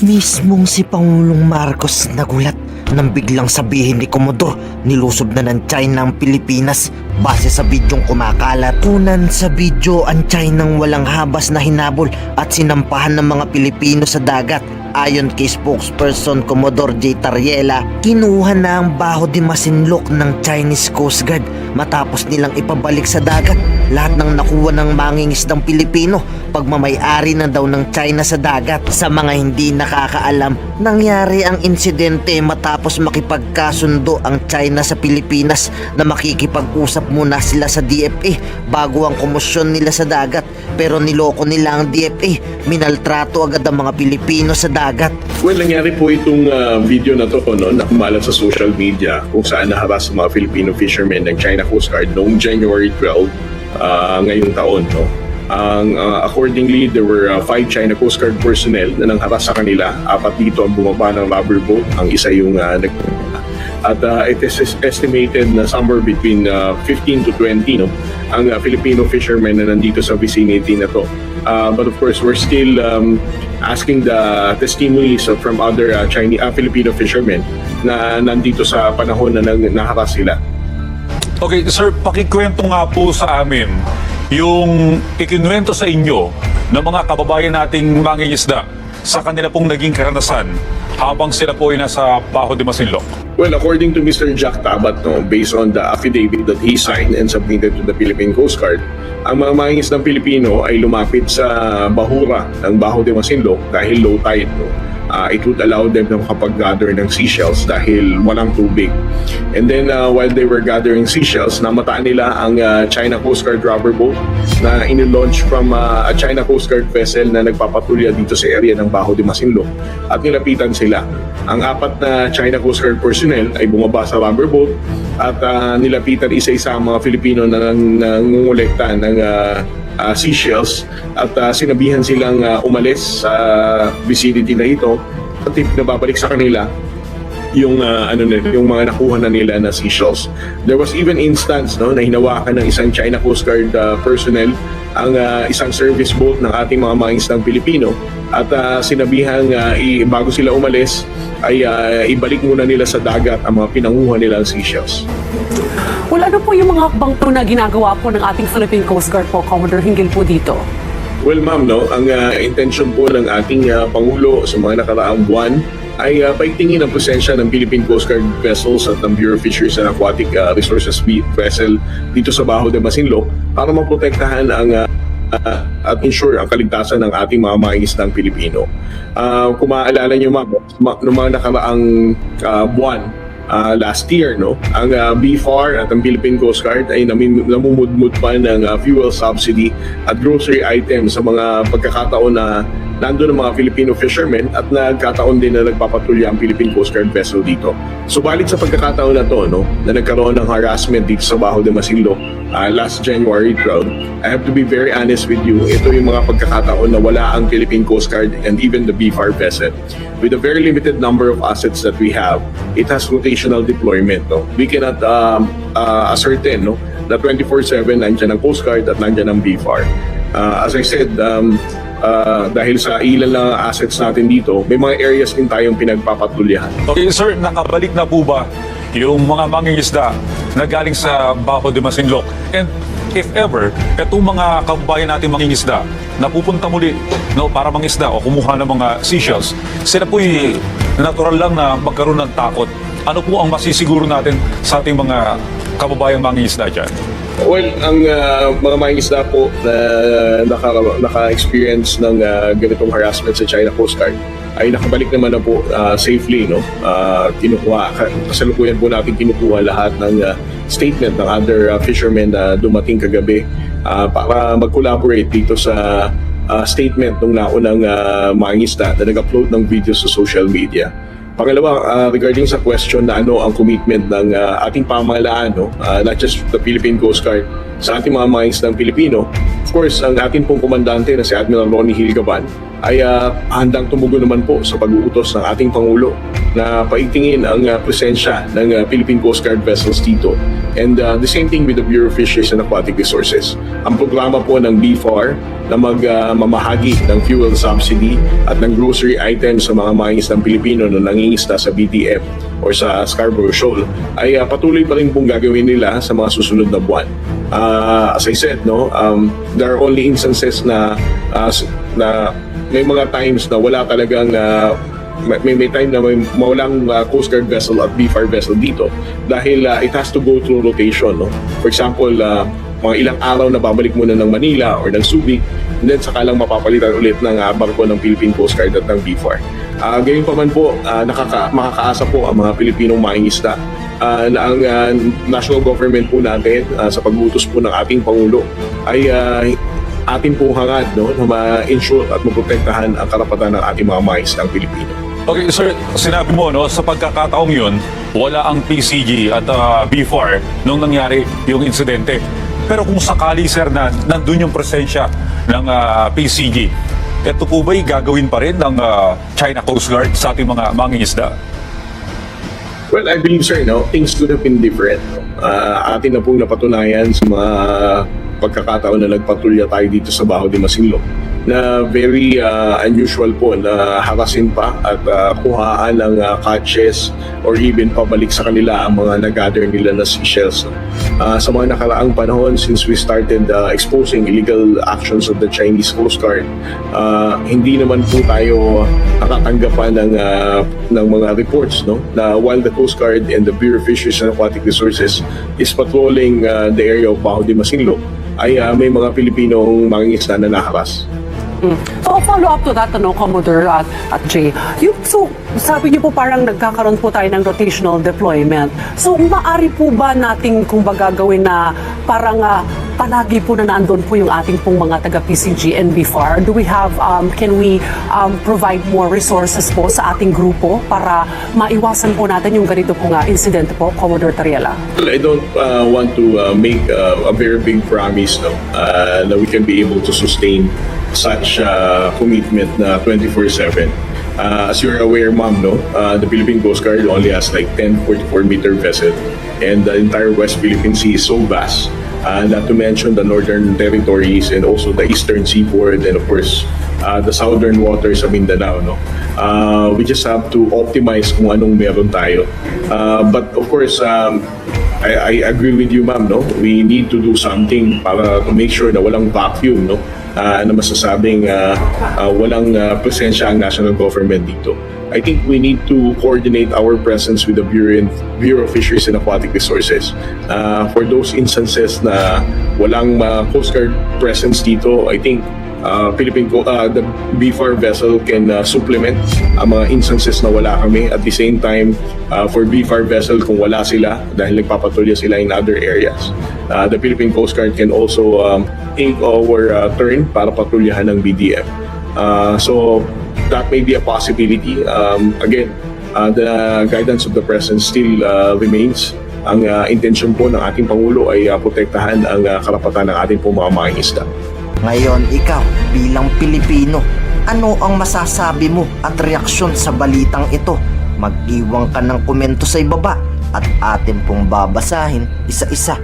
Mismong si Pangulong Marcos nagulat nang biglang sabihin ni Komodor nilusob na ng China ang Pilipinas base sa bidyong kumakalat. Unan sa bidyo ang Chinang walang habas na hinabol at sinampahan ng mga Pilipino sa dagat. Ayon kay spokesperson Commodore J. Tariela, kinuha na ang Baho de Masinloc ng Chinese Coast Guard matapos nilang ipabalik sa dagat lahat ng nakuha ng mangingisdang Pilipino. Pagmamay-ari na daw ng China sa dagat. Sa mga hindi nakakaalam, nangyari ang insidente matapos makipagkasundo ang China sa Pilipinas na makikipag-usap muna sila sa DFA bago ang komosyon nila sa dagat, pero niloko nila ang DFA. Minaltrato agad ang mga Pilipino sa dagat. Well, nangyari po itong video na to na kumalat sa social media kung saan naharas mga Filipino fishermen ng China Coast Guard noong January 12 ngayong taon. Accordingly, there were 5 China Coast Guard personnel na nangharas sa kanila. 4 dito ang bumaba ng rubber boat, ang isa yung at it is estimated na somewhere between 15 to 20 ang Filipino fishermen na nandito sa vicinity na to. But of course, we're still asking the testimonies from other Filipino fishermen na nandito sa panahon na naharas sila. Okay, sir, pakikwento nga po sa amin yung ikinuwento sa inyo ng mga kababayan nating mangingisda sa kanila pong naging karanasan habang sila po ay nasa Baho de Masinloc. Well, according to Mr. Jack Tabat, based on the affidavit that he signed and submitted to the Philippine Coast Guard, ang mga mangingisdang Pilipino ay lumapit sa bahura ng Baho de Masinloc dahil low tide. It would allow them na makapag-gather ng seashells dahil walang tubig. And then while they were gathering seashells, namataan nila ang China Coast Guard rubber boat na inilaunch from a China Coast Guard vessel na nagpapatulya dito sa area ng Baho de Masinloc at nilapitan sila. Ang 4 na China Coast Guard personnel ay bumaba sa rubber boat at nilapitan isa-isa ang mga Filipino na nangungulekta ng seashells at sinabihan silang umalis sa vicinity na ito at nababalik sa kanila yung yung mga nakuha na nila na seashells. There was even instance na hinawakan ng isang China Coast Guard personnel ang isang service boat ng ating mga mangingisdang Pilipino at sinabihang bago sila umalis ay ibalik muna nila sa dagat ang mga pinanguha nilang seashells. Well, ano po yung mga hakbang po na ginagawa po ng ating Philippine Coast Guard po, Commodore, hinggil po dito? Well, ma'am, ang intention po ng ating Pangulo sa mga nakaraang buwan ay paigtingin ang presensya ng Philippine Coast Guard vessels at ng Bureau of Fisheries and Aquatic Resources vessel dito sa Baho de Masinloc para maprotektahan ang at ensure ang kaligtasan ng ating mga mangingisdang Pilipino. Kung maaalala nyo, ma'am, noong mga nakaraang buwan, last year, ang BFAR at ang Philippine Coast Guard ay namumudmud pa ng fuel subsidy at grocery items sa mga pagkakataon na nandun ang mga Filipino fishermen at nagkataon din na nagpapatulya ang Philippine Coast Guard vessel dito. Subalit sa pagkakataon na to, na nagkaroon ng harassment dito sa Baho de Masinloc last January 12, I have to be very honest with you, ito yung mga pagkakataon na wala ang Philippine Coast Guard and even the BFAR vessel. With a very limited number of assets that we have, it has rotational deployment. We cannot ascertain na 24/7 nandiyan ang Coast Guard at nandiyan ang BFAR. As I said, dahil sa ilan lang assets natin dito, may mga areas din tayong pinagpapatulyahan. Okay, sir, nakabalik na po ba yung mga mangingisda na galing sa Baho de Masinloc? And if ever, itong mga kababayan natin mangingisda na pupunta muli para mangisda o kumuha ng mga seashells, sila po'y natural lang na magkaroon ng takot. Ano po ang masisiguro natin sa ating mga kababayang mangingisda dyan? Well, ang mga mangingisda po na naka-experience ng ganitong harassment sa China Coast Guard ay nakabalik naman na po safely. Kasalukuyan po natin kinukuha lahat ng statement ng other fishermen na dumating kagabi para mag-collaborate dito sa statement ng naunang mangingisda na nag-upload ng video sa social media. Pangalawa, regarding sa question na ano ang commitment ng ating pamahalaan, not just the Philippine Coast Guard, sa ating mga mangingisdang Pilipino, of course, ang ating pong komandante na si Admiral Ronnie Hilgaban ay handang tumugon naman po sa pag-uutos ng ating Pangulo na paigtingin ang presensya ng Philippine Coast Guard vessels dito And the same thing with the Bureau of Fisheries and Aquatic Resources. Ang programa po ng BFAR na mamahagi ng fuel subsidy at ng grocery items sa mga mangingisdang Pilipino na nangingisda sa BTF or sa Scarborough Shoal ay patuloy pa rin pong gagawin nila sa mga susunod na buwan. As I said, there are only instances na may mga times na wala talagang may time na may mawalang Coast Guard vessel at BFAR vessel dito dahil it has to go through rotation. No? For example, mga ilang araw na babalik muna ng Manila or ng Subic, and then saka lang mapapalitan ulit ng barko ng Philippine Coast Guard at ng BFAR. Gayun pa man po, makakaasa po ang mga Pilipinong mangingisda na ang national government po natin sa pag-utos po ng ating Pangulo ay atin pong hangad na ma-ensure at maprotektahan ang karapatan ng ating mga mangingisdang Pilipino. Okay, sir, sinabi mo, no, sa pagkakataong yun, wala ang PCG at BFAR nung nangyari yung insidente. Pero kung sakali, sir, na nandun yung presensya ng PCG, ito po ba'y gagawin pa rin ng China Coast Guard sa ating mga mangingisda? Well, I believe, sir, things could have been different. Atin na pong napatunayan sa mga pagkakataon na nagpatulya tayo dito sa Baho de Masinloc na very unusual po na harasin pa at kuhaan ng catches or even pabalik sa kanila ang mga nag-gather nila na seashells. Sa mga nakaraang panahon, since we started exposing illegal actions of the Chinese Coast Guard, hindi naman po tayo nakatanggapan ng mga reports na while the Coast Guard and the Bureau of Fisheries and Aquatic Resources is patrolling the area of Baho de Masinloc, ay may mga Pilipinong mangingisda na naharas. So, follow up to that, Commodore at Jay. So, sabi niyo po parang nagkakaroon po tayo ng rotational deployment. So, maari po ba nating kumbaga gawin na parang palagi po na nandun po yung ating pong mga taga-PCG and BFAR? Do we have, can we provide more resources po sa ating grupo para maiwasan po natin yung ganito pong incident po, Commodore Tariela? Well, I don't want to make a very big promise that we can be able to sustain such commitment na 24/7. As you're aware, ma'am, the Philippine Coast Guard only has like 10 44-meter vessel, and the entire West Philippine Sea is so vast. Not to mention the northern territories and also the eastern seaboard and of course the southern waters of Mindanao. We just have to optimize kung anong meron tayo. But of course, I agree with you, ma'am. We need to do something para to make sure na walang vacuum, na masasabing walang presensya ang national government dito. I think we need to coordinate our presence with the Bureau of Fisheries and Aquatic Resources. For those instances na walang Coast Guard presence dito, I think the BFAR vessel can supplement ang mga instances na wala kami. At the same time, for BFAR vessel, kung wala sila dahil nagpapatulya sila in other areas, the Philippine Coast Guard can also take our turn para patulyahan ng BDF. So that may be a possibility. Again, the guidance of the President still remains. Ang intention po ng ating Pangulo ay protektahan ang karapatan ng ating pong mga mangingisda. Ngayon, ikaw bilang Pilipino, ano ang masasabi mo at reaksyon sa balitang ito? Mag-iwan ka ng komento sa ibaba at atin pong babasahin isa-isa.